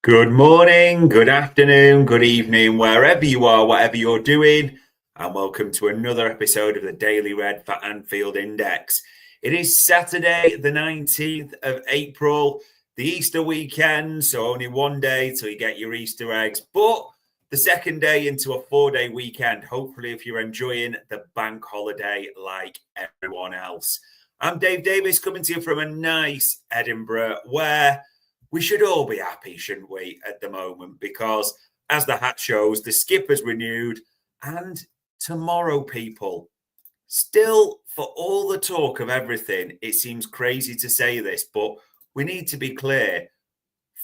Good morning, good afternoon, good evening, wherever you are, whatever you're doing, and welcome to another episode of the Daily Red for Anfield Index. It is Saturday, the 19th of April, the Easter weekend, so only one day till you get your Easter eggs, but the second day into a 4-day weekend, hopefully if you're enjoying the bank holiday like everyone else. I'm Dave Davis, coming to you from a nice Edinburgh, where we should all be happy, shouldn't we, at the moment? Because as the hat shows, the skipper's renewed. And tomorrow, people, still, for all the talk of everything, it seems crazy to say this, but we need to be clear.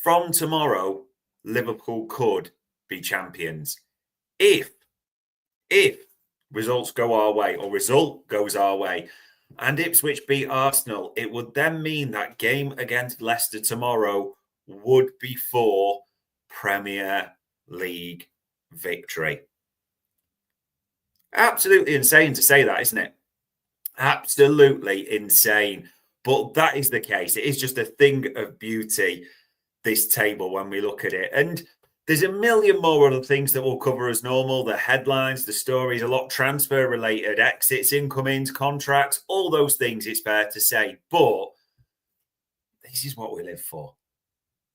From tomorrow, Liverpool could be champions. If results go our way, or result goes our way, and Ipswich beat Arsenal, it would then mean that game against Leicester tomorrow would be for Premier League victory. Absolutely insane to say that, isn't it? Absolutely insane. But that is the case. It is just a thing of beauty, this table, when we look at it. And there's a million more other things that we'll cover as normal. The headlines, the stories, a lot transfer related, exits, incomings, contracts, all those things, it's fair to say. But this is what we live for.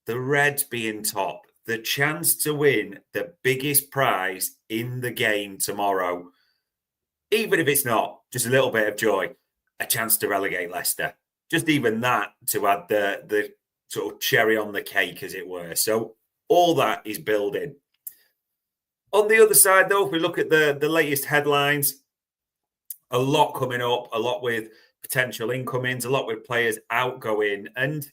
The Reds being top, the chance to win the biggest prize in the game tomorrow. Even if it's not, just a little bit of joy, a chance to relegate Leicester. Just even that to add the sort of cherry on the cake, as it were. So all that is building. On the other side, though, if we look at the latest headlines, a lot coming up, a lot with potential incomings, a lot with players outgoing. And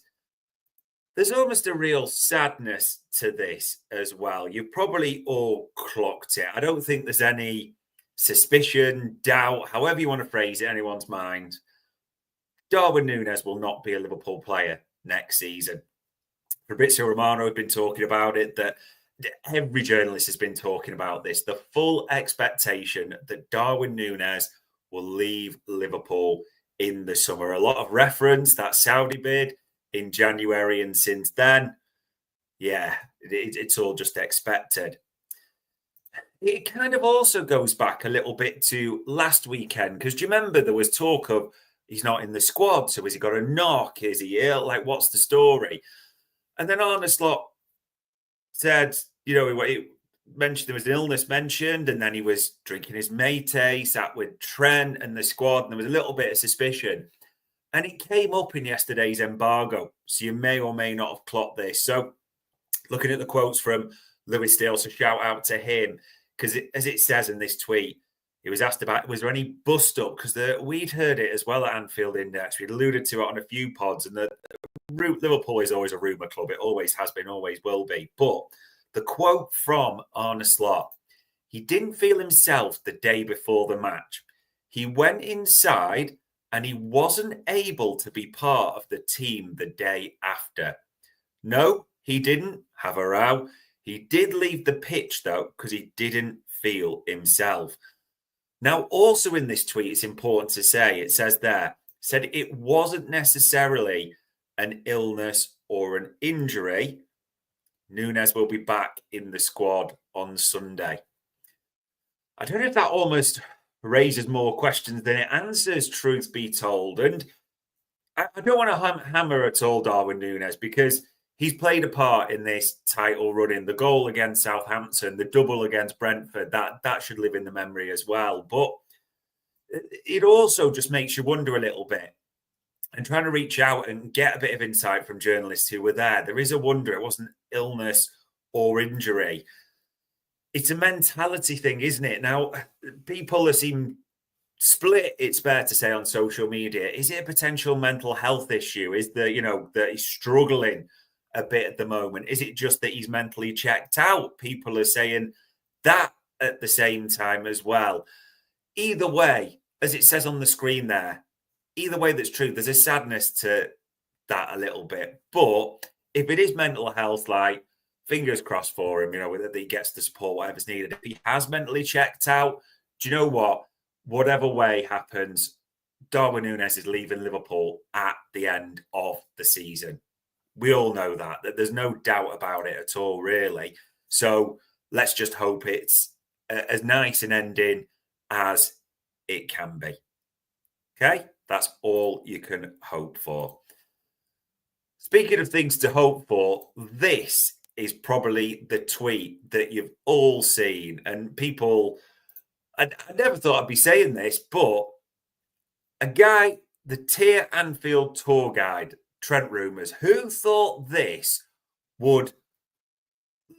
there's almost a real sadness to this as well. You've probably all clocked it. I don't think there's any suspicion, doubt, however you want to phrase it, anyone's mind. Darwin Nunez will not be a Liverpool player next season. Fabrizio Romano has been talking about it, that every journalist has been talking about this. The full expectation that Darwin Nunez will leave Liverpool in the summer. A lot of reference, that Saudi bid in January, and since then, yeah, it's all just expected. It kind of also goes back a little bit to last weekend, because do you remember there was talk of he's not in the squad, so has he got a knock? Is he ill? Like, what's the story? And then Arne Slot said, he mentioned there was an illness mentioned, and then he was drinking his mate, sat with Trent and the squad, and there was a little bit of suspicion. And it came up in yesterday's embargo, so you may or may not have clocked this. So looking at the quotes from Lewis Steele, so shout out to him, because as it says in this tweet, he was asked about, was there any bust-up? Because we'd heard it as well at Anfield Index. We'd alluded to it on a few pods, and Liverpool is always a rumour club. It always has been, always will be. But the quote from Arne Slot, he didn't feel himself the day before the match. He went inside and he wasn't able to be part of the team the day after. No, he didn't have a row. He did leave the pitch, though, because he didn't feel himself. Now, also in this tweet, it's important to say, it says there, said it wasn't necessarily an illness or an injury. Nunez will be back in the squad on Sunday. I don't know if that almost raises more questions than it answers, truth be told. And I don't want to hammer at all Darwin Nunez, because he's played a part in this title running. The goal against Southampton, the double against Brentford, that should live in the memory as well. But it also just makes you wonder a little bit. And trying to reach out and get a bit of insight from journalists who were there, there is a wonder it wasn't illness or injury. It's a mentality thing, isn't it? Now, people seem split, it's fair to say, on social media. Is it a potential mental health issue? Is that he's struggling a bit at the moment? Is it just that he's mentally checked out? People are saying that at the same time as well. Either way, as it says on the screen there, either way that's true, there's a sadness to that a little bit. But if it is mental health, like, fingers crossed for him, that he gets the support, whatever's needed. If he has mentally checked out, do you know what? Whatever way happens, Darwin Nunez is leaving Liverpool at the end of the season. We all know that there's no doubt about it at all, really. So let's just hope it's as nice an ending as it can be. Okay, that's all you can hope for. Speaking of things to hope for, this is probably the tweet that you've all seen. And people, I never thought I'd be saying this, but a guy, the Tier Anfield tour guide, Trent Rumours, who thought this would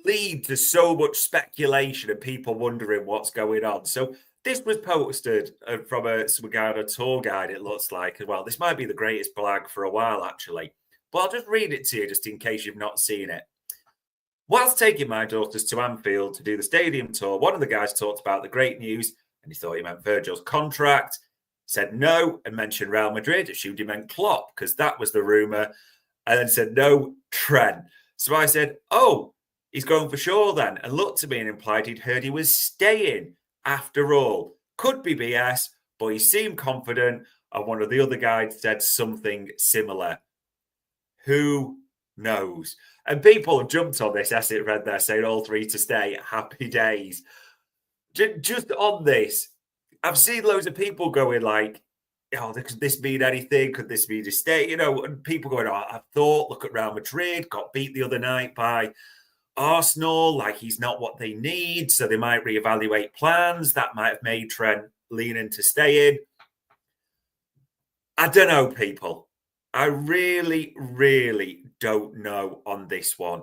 lead to so much speculation and people wondering what's going on? So this was posted from some guy on a tour guide, it looks like. Well, this might be the greatest blag for a while, actually. But I'll just read it to you just in case you've not seen it. Whilst taking my daughters to Anfield to do the stadium tour, one of the guys talked about the great news, and he thought he meant Virgil's contract, said no, and mentioned Real Madrid, assumed he meant Klopp, because that was the rumour, and then said no, Trent. So I said, oh, he's going for sure then, and looked to me and implied he'd heard he was staying after all. Could be BS, but he seemed confident, and one of the other guys said something similar. Who knows? And people have jumped on this, as it read there, saying all three to stay. Happy days. Just on this, I've seen loads of people going like, oh, could this mean anything? Could this mean a stay? You know, and people going, oh, I thought, look at Real Madrid, got beat the other night by Arsenal, like he's not what they need, so they might reevaluate plans. That might have made Trent lean into staying. I don't know, people. I really, really don't know on this one.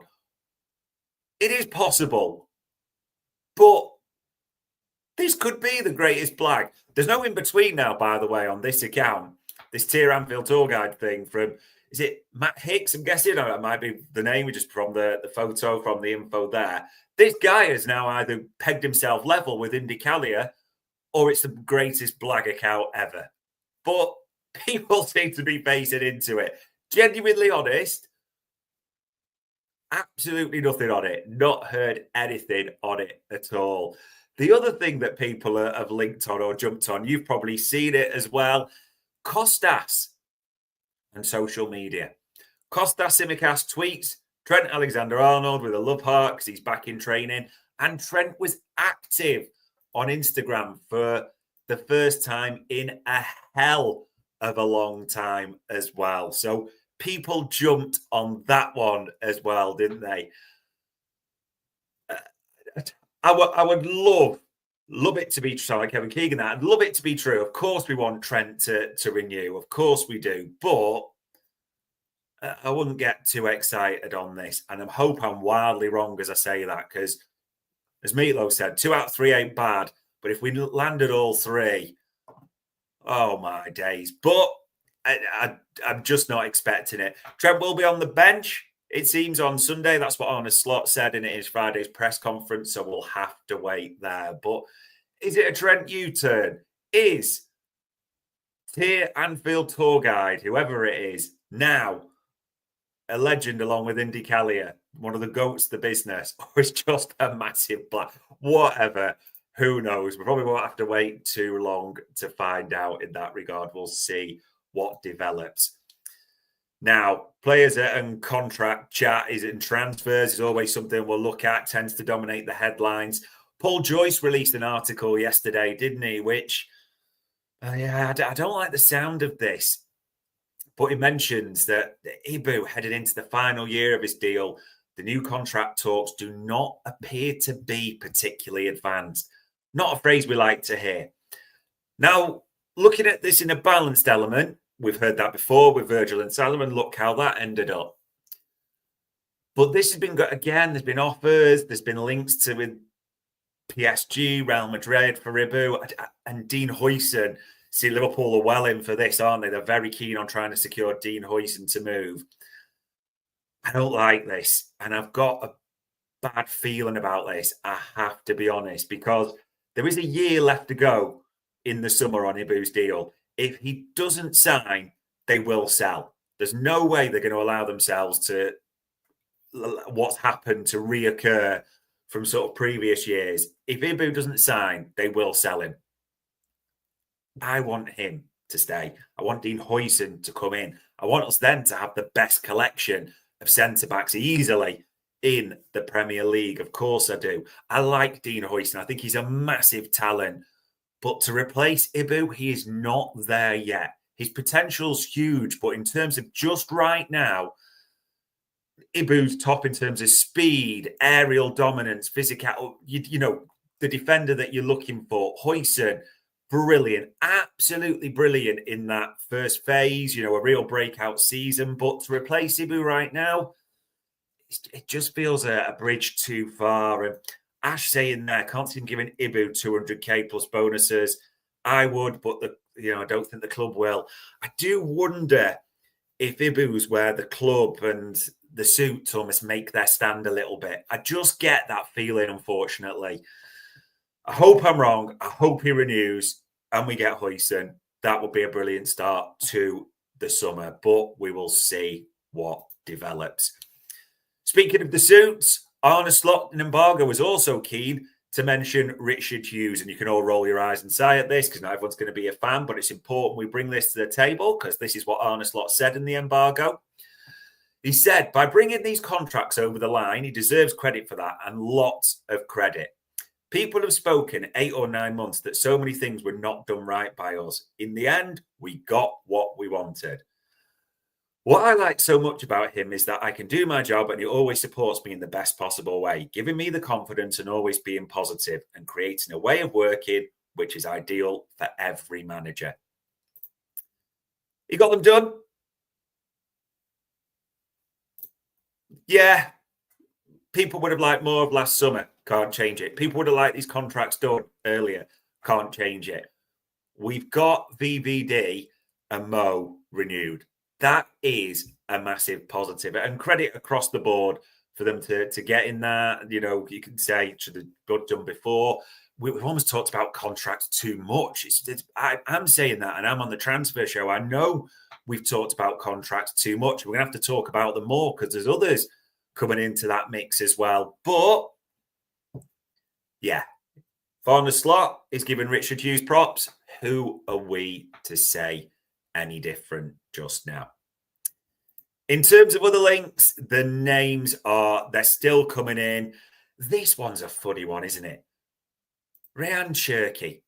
It is possible, but this could be the greatest blag. There's no in between now, by the way, on this account. This Tier Anfield tour guide thing from, is it Matt Hicks? I'm guessing, or it might be the name, just from the photo, from the info there. This guy has now either pegged himself level with Indicalia, or it's the greatest blag account ever. But people seem to be facing into it. Genuinely honest, absolutely nothing on it. Not heard anything on it at all. The other thing that people have linked on or jumped on, you've probably seen it as well, Kostas and social media. Kostas Tsimikas tweets Trent Alexander-Arnold with a love heart because he's back in training. And Trent was active on Instagram for the first time in a hell of a long time as well. So people jumped on that one as well, didn't they? I would love it to be true. Like Kevin Keegan, that I'd love it to be true. Of course, we want Trent to renew. Of course, we do. But I wouldn't get too excited on this, and I hope I'm wildly wrong as I say that, because as Meatloaf said, 2 out of 3 ain't bad. But if we landed all 3, oh my days. But I'm just not expecting it. Trent will be on the bench, it seems, on Sunday. That's what Arne Slot said in his Friday's press conference, so we'll have to wait there. But is it a Trent U-turn? Is Tier Anfield tour guide, whoever it is, now a legend along with Indicalia, one of the goats of the business, or is just a massive black? Whatever. Who knows? We probably won't have to wait too long to find out in that regard. We'll see what develops. Now, players and contract chat is in transfers is always something we'll look at, tends to dominate the headlines. Paul Joyce released an article yesterday, didn't he? Which, I don't like the sound of this. But he mentions that Ibou, headed into the final year of his deal, the new contract talks do not appear to be particularly advanced. Not a phrase we like to hear. Now, looking at this in a balanced element, we've heard that before with Virgil and Salomon. Look how that ended up. But this has been, again, there's been offers, there's been links to with PSG, Real Madrid for Ibou, and Dean Huijsen. See, Liverpool are well in for this, aren't they? They're very keen on trying to secure Dean Huijsen to move. I don't like this, and I've got a bad feeling about this. I have to be honest, because there is a year left to go in the summer on Ibou's deal. If he doesn't sign, they will sell. There's no way they're going to allow themselves to what's happened to reoccur from sort of previous years. If Ibou doesn't sign, they will sell him. I want him to stay. I want Dean Huijsen to come in. I want us then to have the best collection of centre-backs easily in the Premier League. Of course I do. I like Dean Huijsen. I think he's a massive talent. But to replace Ibou, he is not there yet. His potential's huge, but in terms of just right now, Ibou's top in terms of speed, aerial dominance, physical, you know, the defender that you're looking for. Huijsen, brilliant, absolutely brilliant in that first phase, you know, a real breakout season. But to replace Ibou right now, it just feels a bridge too far. And Ash saying there, can't see him giving Ibou 200k plus bonuses. I would, but I don't think the club will. I do wonder if Ibou's where the club and the suits almost make their stand a little bit. I just get that feeling, unfortunately. I hope I'm wrong. I hope he renews and we get Huijsen. That would be a brilliant start to the summer, but we will see what develops. Speaking of the suits, Arne Slot and Embargo was also keen to mention Richard Hughes. And you can all roll your eyes and sigh at this because not everyone's going to be a fan, but it's important we bring this to the table because this is what Arne Slot said in the embargo. He said, by bringing these contracts over the line, he deserves credit for that and lots of credit. People have spoken 8 or 9 months that so many things were not done right by us. In the end, we got what we wanted. What I like so much about him is that I can do my job and he always supports me in the best possible way, giving me the confidence and always being positive and creating a way of working which is ideal for every manager. He got them done. Yeah, people would have liked more of last summer. Can't change it. People would have liked these contracts done earlier. Can't change it. We've got VVD and Mo renewed. That is a massive positive and credit across the board for them to get in that. You know, you can say should have got done before. We've almost talked about contracts too much. I'm saying that, and I'm on the transfer show. I know we've talked about contracts too much. We're going to have to talk about them more because there's others coming into that mix as well. But yeah, Arne Slot is giving Richard Hughes props. Who are we to say any different just now? In terms of other links, the names they're still coming in. This one's a funny one, isn't it? Cherki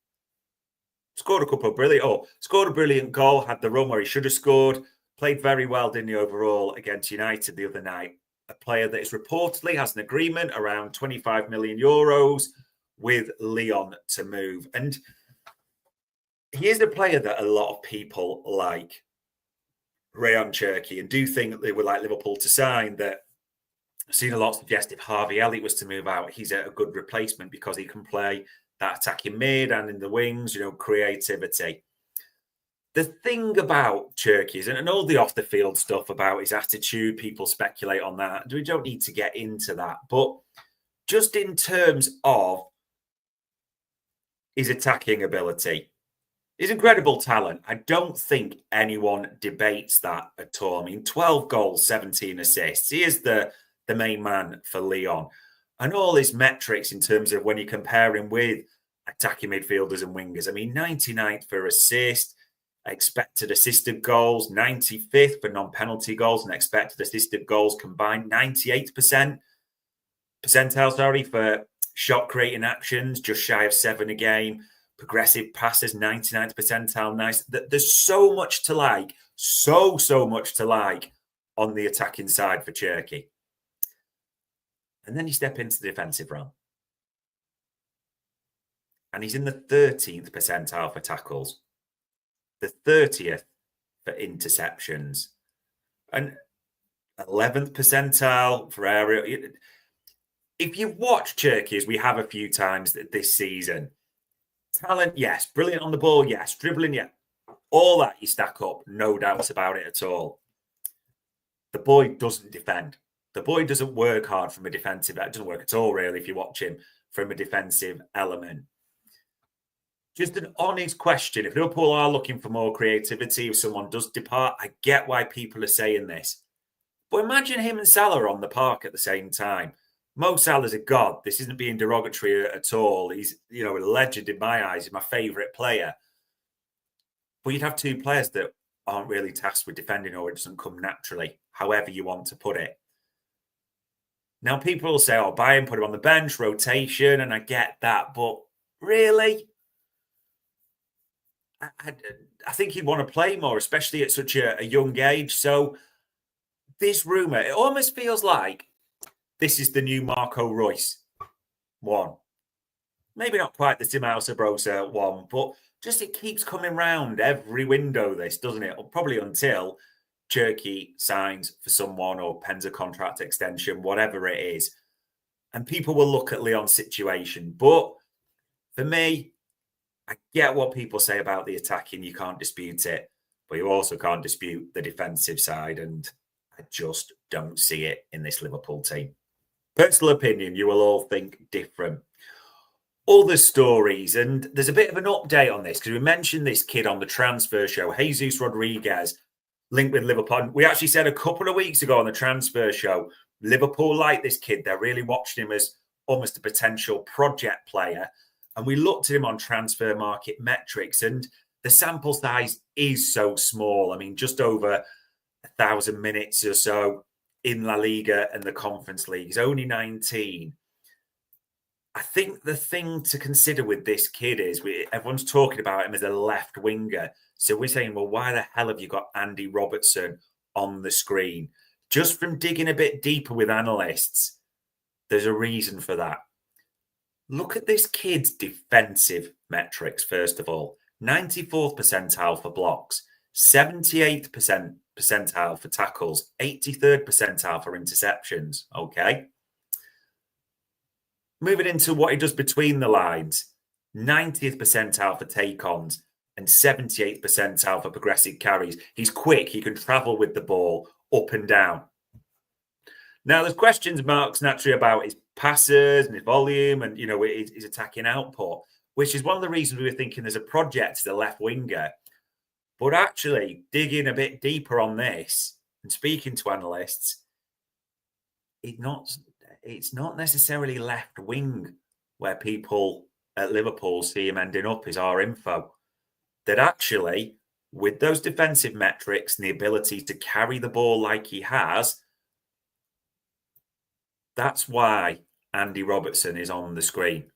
scored a brilliant goal, had the run where he should have scored, played very well, didn't he, overall against United the other night. A player that is reportedly has an agreement around 25 million euros with Lyon to move. And he is a player that a lot of people like, Cherki, and do think that they would like Liverpool to sign. That I've seen a lot suggest if Harvey Elliott was to move out, he's a good replacement because he can play that attacking mid and in the wings, creativity. The thing about Cherki is, and all the off the field stuff about his attitude, people speculate on that. We don't need to get into that. But just in terms of his attacking ability, his incredible talent, I don't think anyone debates that at all. I mean, 12 goals, 17 assists. He is the main man for Lyon. And all his metrics in terms of when you compare him with attacking midfielders and wingers. I mean, 99th for assist, expected assisted goals, 95th for non-penalty goals and expected assisted goals combined, 98% percentile, for shot creating actions, just shy of 7 a game. Progressive passes, 99th percentile. Nice. There's so much to like. So much to like on the attacking side for Cherki. And then you step into the defensive realm. And he's in the 13th percentile for tackles, the 30th for interceptions, and 11th percentile for area. If you've watched Cherki, as we have a few times this season, talent, yes. Brilliant on the ball, yes. Dribbling, yeah. All that you stack up, no doubts about it at all. The boy doesn't defend. The boy doesn't work hard from a defensive. It doesn't work at all, really, if you watch him from a defensive element. Just an honest question. If Liverpool are looking for more creativity, if someone does depart, I get why people are saying this. But imagine him and Salah on the park at the same time. Mo Salah's a god. This isn't being derogatory at all. He's, a legend in my eyes. He's my favourite player. But you'd have two players that aren't really tasked with defending, or it doesn't come naturally, however you want to put it. Now, people will say, oh, buy him, put him on the bench, rotation, and I get that. But really, I think he'd want to play more, especially at such a young age. So this rumour, it almost feels like this is the new Marco Reus one. Maybe not quite the Tim Brosa one, but just it keeps coming round every window, this, doesn't it? Probably until Cherki signs for someone or pens a contract extension, whatever it is. And people will look at Leon's situation. But for me, I get what people say about the attacking. You can't dispute it. But you also can't dispute the defensive side. And I just don't see it in this Liverpool team. Personal opinion, you will all think different. Other stories, and there's a bit of an update on this because we mentioned this kid on the transfer show, Jesus Rodriguez, linked with Liverpool. We actually said a couple of weeks ago on the transfer show, Liverpool like this kid. They're really watching him as almost a potential project player. And we looked at him on transfer market metrics, and the sample size is so small. I mean, just over 1,000 minutes or so in La Liga and the Conference League. He's only 19. I think the thing to consider with this kid is everyone's talking about him as a left winger. So we're saying, well, why the hell have you got Andy Robertson on the screen? Just from digging a bit deeper with analysts, there's a reason for that. Look at this kid's defensive metrics, first of all. 94th percentile for blocks, 78th percentile for tackles, 83rd percentile for interceptions. Okay. Moving into what he does between the lines, 90th percentile for take-ons and 78th percentile for progressive carries. He's quick. He can travel with the ball up and down. Now, there's questions marks naturally about his passes and his volume and, his attacking output, which is one of the reasons we were thinking there's a project as a left winger. But actually, digging a bit deeper on this and speaking to analysts, it's not necessarily left wing where people at Liverpool see him ending up, is our info. That actually, with those defensive metrics and the ability to carry the ball like he has, that's why Andy Robertson is on the screen.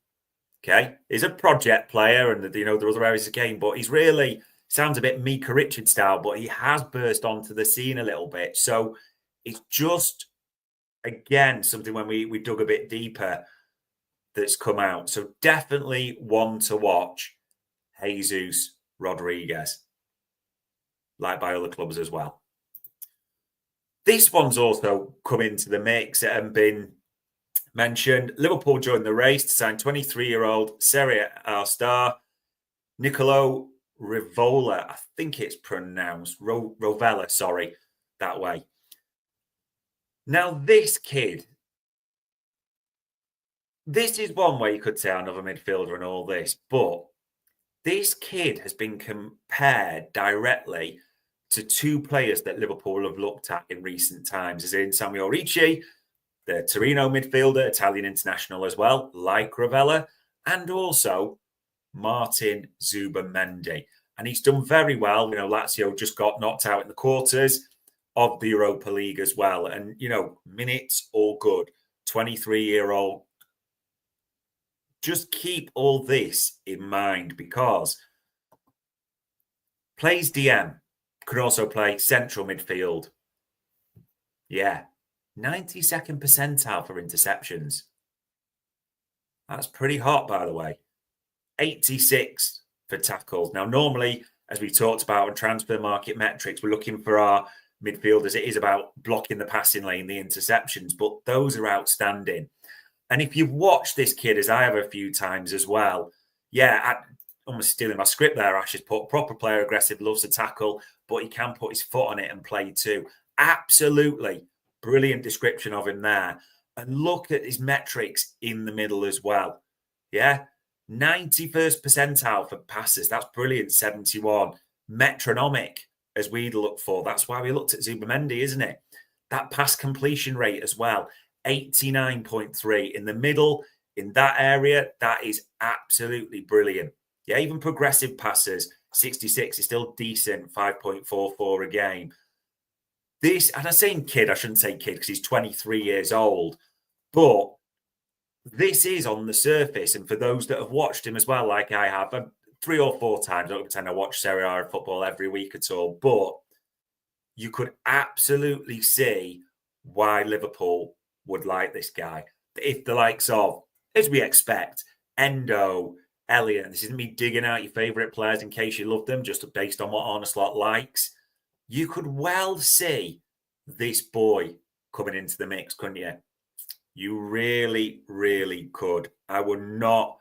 Okay? He's a project player and, there are other areas of the game, but he's really, sounds a bit Mika Richards style, but he has burst onto the scene a little bit. So it's just, again, something when we dug a bit deeper that's come out. So definitely one to watch, Jesus Rodriguez, like by other clubs as well. This one's also come into the mix and been mentioned. Liverpool joined the race to sign 23-year-old Serra star Nicolo Rivola. I think it's pronounced Rovella, sorry, that way. Now, this kid, this is one way you could say another midfielder and all this, but this kid has been compared directly to two players that Liverpool have looked at in recent times, as in Samuel Ricci, the Torino midfielder, Italian international as well, like Rovella, and also Martin Zubimendi. And he's done very well. Lazio just got knocked out in the quarters of the Europa League as well. And, minutes all good. 23-year-old. Just keep all this in mind because plays DM, could also play central midfield. Yeah. 92nd percentile for interceptions. That's pretty hot, by the way. 86 for tackles. Now, normally, as we talked about on transfer market metrics, we're looking for our midfielders. It is about blocking the passing lane, the interceptions, but those are outstanding. And if you've watched this kid, as I have a few times as well, almost stealing my script there, Ash has put proper player, aggressive, loves to tackle, but he can put his foot on it and play too. Absolutely brilliant description of him there. And look at his metrics in the middle as well. Yeah, 91st percentile for passes. That's brilliant, 71. Metronomic, as we'd look for. That's why we looked at Zubimendi, isn't it? That pass completion rate as well, 89.3. In the middle, in that area, that is absolutely brilliant. Yeah, even progressive passes, 66 is still decent, 5.44 a game. This, and I'm saying kid, I shouldn't say kid because he's 23 years old, But this is on the surface, and for those that have watched him as well, like I have, 3 or 4 times. I don't pretend I watch Serra football every week at all, but you could absolutely see why Liverpool would like this guy. If the likes of, as we expect, Endo, Elliott, this isn't me digging out your favourite players in case you love them, just based on what Arneslot likes, you could well see this boy coming into the mix, couldn't you? You really, really could. I would not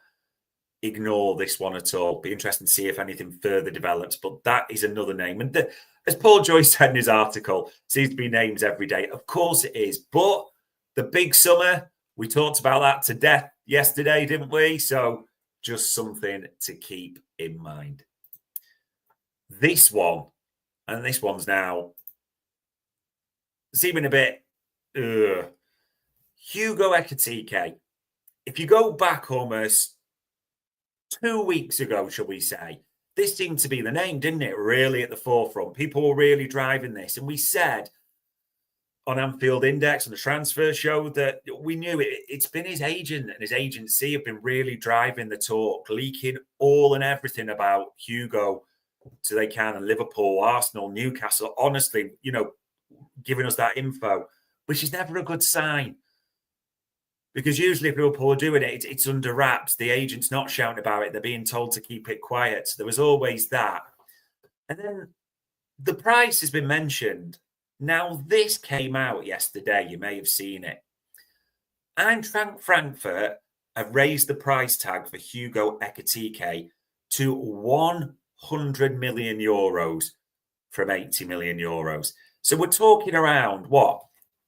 ignore this one at all. Be interesting to see if anything further develops, but that is another name. And as Paul Joyce said in his article, seems to be names every day. Of course it is. But the big summer, we talked about that to death yesterday, didn't we? So just something to keep in mind. This one, and this one's now seeming a bit... Hugo Ekitike. If you go back almost 2 weeks ago, shall we say, this seemed to be the name, didn't it? Really at the forefront. People were really driving this. And we said on Anfield Index, on the transfer show, that we knew it's been his agent and his agency have been really driving the talk, leaking all and everything about Hugo so they can, and Liverpool, Arsenal, Newcastle, honestly, giving us that info, which is never a good sign. Because usually if Liverpool are doing it, it's under wraps. The agent's not shouting about it. They're being told to keep it quiet. So there was always that. And then the price has been mentioned. Now, this came out yesterday. You may have seen it. Eintracht Frankfurt have raised the price tag for Hugo Ekitike to 100 million euros from 80 million euros. So we're talking around,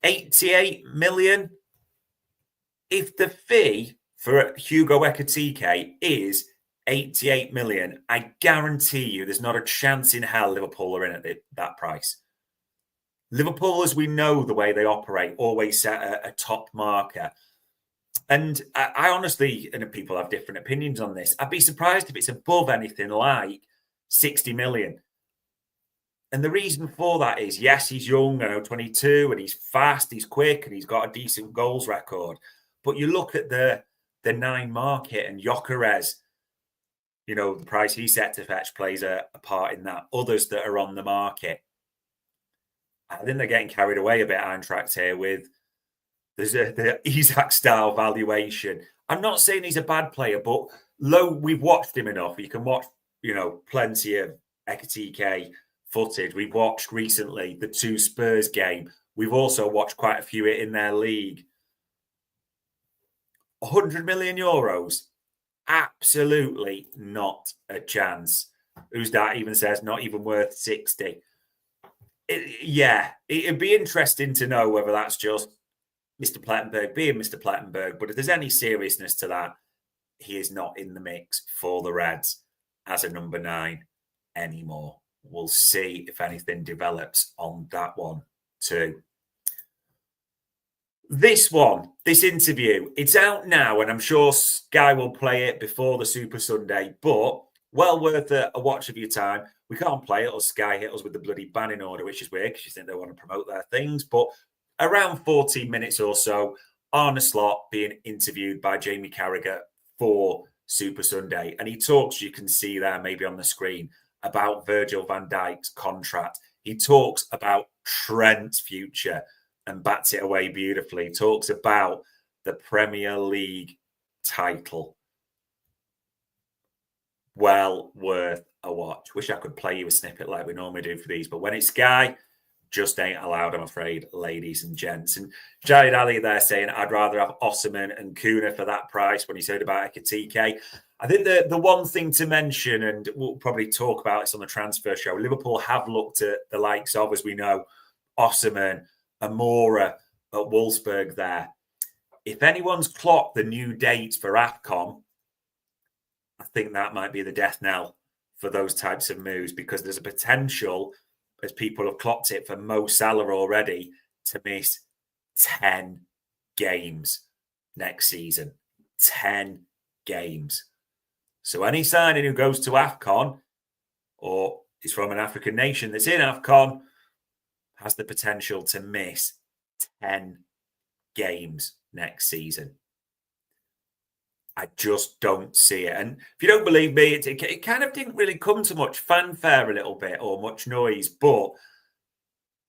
88 million? If the fee for Hugo Ekitike is 88 million, I guarantee you there's not a chance in hell Liverpool are in at that price. Liverpool, as we know the way they operate, always set a top marker. And I honestly, and people have different opinions on this, I'd be surprised if it's above anything like 60 million. And the reason for that is, yes, he's young, 22, and he's fast, he's quick, and he's got a decent goals record. But you look at the 9 market, and Gyökeres, the price he's set to fetch plays a part in that. Others that are on the market. I think they're getting carried away a bit, Eintracht, here with the Isak style valuation. I'm not saying he's a bad player, but we've watched him enough. You can watch, plenty of Ekitike footage. We've watched recently the 2 Spurs game. We've also watched quite a few in their league. 100 million euros? Absolutely not a chance. Who's that even says not even worth 60? It'd be interesting to know whether that's just Mr. Plettenberg being Mr. Plettenberg. But if there's any seriousness to that, he is not in the mix for the Reds as a number 9 anymore. We'll see if anything develops on that one too. This interview, it's out now, and I'm sure Sky will play it before the Super Sunday, but well worth a watch of your time. We can't play it, or Sky hit us with the bloody banning order, which is weird because you think they want to promote their things. But around 14 minutes or so, Arneslot being interviewed by Jamie Carragher for Super Sunday. And he talks, you can see there maybe on the screen, about Virgil van Dijk's contract. He talks about Trent's future and bats it away beautifully. Talks about the Premier League title. Well worth a watch. Wish I could play you a snippet like we normally do for these, but when it's Sky, just ain't allowed, I'm afraid, ladies and gents. And Jayed Ali there saying, I'd rather have Osimhen and Kuna for that price when he's heard about Ekitike. I think the one thing to mention, and we'll probably talk about this on the transfer show, Liverpool have looked at the likes of, as we know, Osimhen, Amora at Wolfsburg there. If anyone's clocked the new dates for AFCON, I think that might be the death knell for those types of moves, because there's a potential, as people have clocked it, for Mo Salah already to miss 10 games next season. 10 games. So any signing who goes to AFCON or is from an African nation that's in AFCON has the potential to miss 10 games next season. I just don't see it. And if you don't believe me, it kind of didn't really come to much fanfare a little bit or much noise. But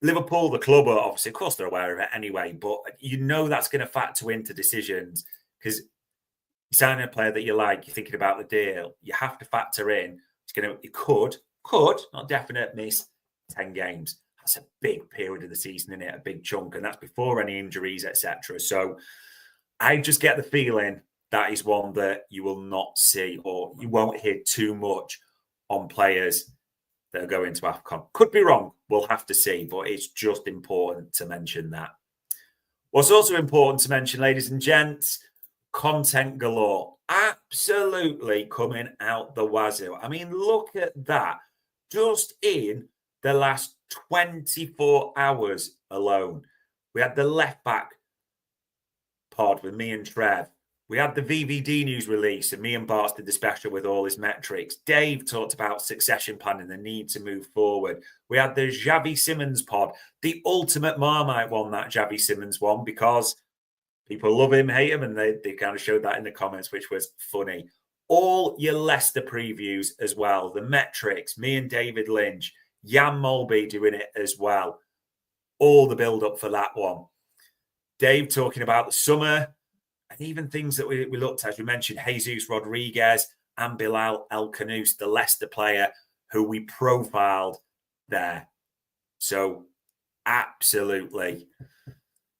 Liverpool, the club, are obviously, of course, they're aware of it anyway. But you know that's going to factor into decisions because you sign a player that you like, you're thinking about the deal. You have to factor in. You could, not definite, miss 10 games. That's a big period of the season, isn't it? A big chunk. And that's before any injuries, etc. So I just get the feeling that is one that you will not see or you won't hear too much on players that are going to AFCON. Could be wrong. We'll have to see. But it's just important to mention that. What's also important to mention, ladies and gents, content galore. Absolutely coming out the wazoo. I mean, look at that. Just in the last 24 hours alone, we had the left back pod with me and Trev. We had the VVD news release, and me and Bart did the special with all his metrics. Dave talked about succession planning, the need to move forward. We had the Xavi Simons pod, the ultimate Marmite one, that Xavi Simons one, because people love him, hate him, and they kind of showed that in the comments, which was funny. All your Leicester previews as well, the metrics, me and David Lynch, Jan Molby doing it as well. All the build-up for that one. Dave talking about the summer, and even things that we looked at. We mentioned Jesus Rodriguez and Bilal El Khanous, the Leicester player who we profiled there. So absolutely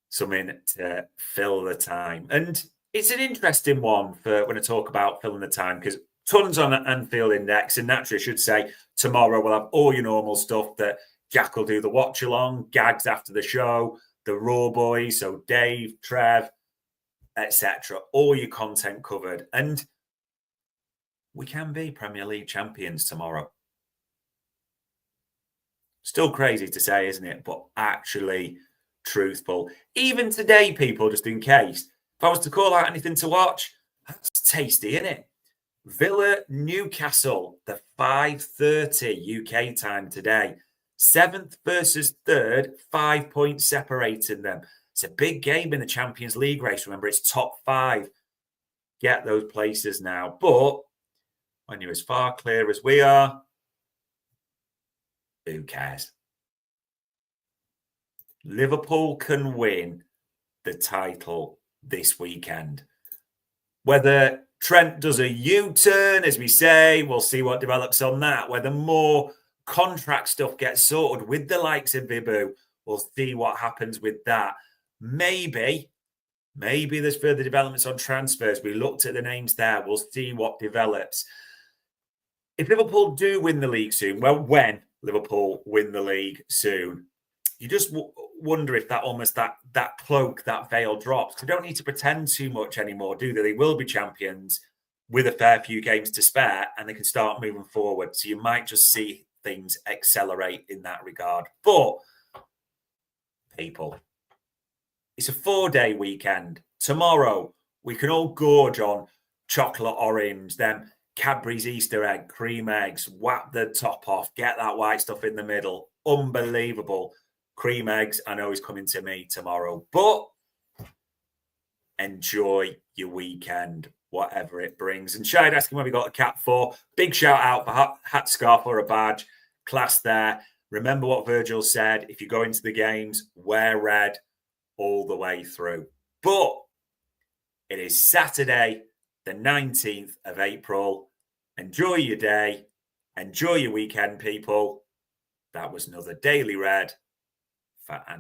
something to fill the time. And it's an interesting one for when I talk about filling the time, because tons on Anfield Index. And naturally, I should say, tomorrow we'll have all your normal stuff that Jack will do the watch along, gags after the show, the Raw Boys, so Dave, Trev, etc. All your content covered. And we can be Premier League champions tomorrow. Still crazy to say, isn't it? But actually truthful. Even today, people, just in case, if I was to call out anything to watch, that's tasty, isn't it? Villa Newcastle, the 5:30 UK time today. 7th versus 3rd, 5 points separating them. It's a big game in the Champions League race. Remember, it's top 5. Get those places now. But when you're as far clear as we are, who cares? Liverpool can win the title this weekend. Whether Trent does a U-turn, as we say, we'll see what develops on that. Whether more contract stuff gets sorted with the likes of Ibou, we'll see what happens with that. Maybe there's further developments on transfers. We looked at the names there. We'll see what develops. If Liverpool do win the league soon, well, when Liverpool win the league soon, you just wonder if that cloak, that veil drops. They don't need to pretend too much anymore, do they? They will be champions with a fair few games to spare, and they can start moving forward. So you might just see things accelerate in that regard. But, people, it's a 4-day weekend. Tomorrow, we can all gorge on chocolate orange, then Cadbury's Easter egg, cream eggs, whap the top off, get that white stuff in the middle. Unbelievable. Cream eggs, I know, is coming to me tomorrow. But enjoy your weekend, whatever it brings. And Shade asking where we got a cap for. Big shout out for hat, scarf, or a badge. Class there. Remember what Virgil said. If you go into the games, wear red all the way through. But it is Saturday, the 19th of April. Enjoy your day. Enjoy your weekend, people. That was another Daily Red for Andy.